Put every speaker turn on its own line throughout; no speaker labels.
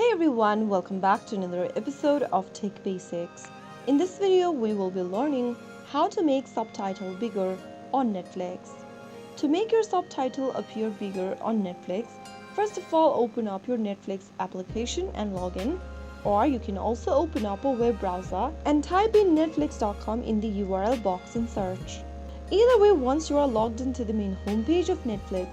Hey everyone, welcome back to another episode of Tech Basics. In this video, we will be learning how to make subtitle bigger on Netflix. To make your subtitle appear bigger on Netflix, first of all open up your Netflix application and log in, or you can also open up a web browser and type in netflix.com in the URL box and search. Either way, once you are logged into the main homepage of Netflix,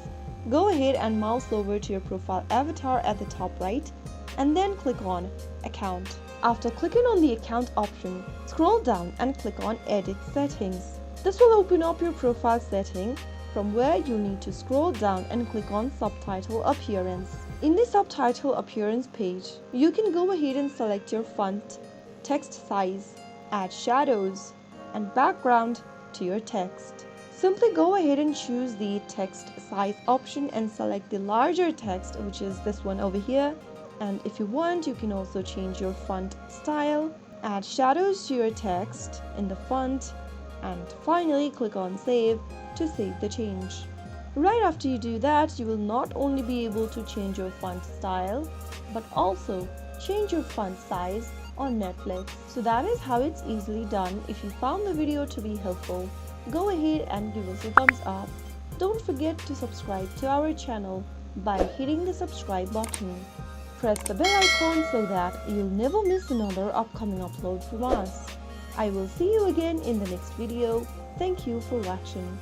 go ahead and mouse over to your profile avatar at the top right and then click on Account. After clicking on the Account option, scroll down and click on Edit Settings. This will open up your profile setting from where you need to scroll down and click on Subtitle Appearance. In the Subtitle Appearance page, you can go ahead and select your font, text size, add shadows, and background to your text. Simply go ahead and choose the text size option and select the larger text, which is this one over here. And if you want, you can also change your font style, add shadows to your text in the font, and finally click on Save to save the change. Right after you do that, you will not only be able to change your font style, but also change your font size on Netflix. So that is how it's easily done. If you found the video to be helpful, go ahead and give us a thumbs up. Don't forget to subscribe to our channel by hitting the subscribe button. Press the bell icon so that you'll never miss another upcoming upload from us. I will see you again in the next video. Thank you for watching.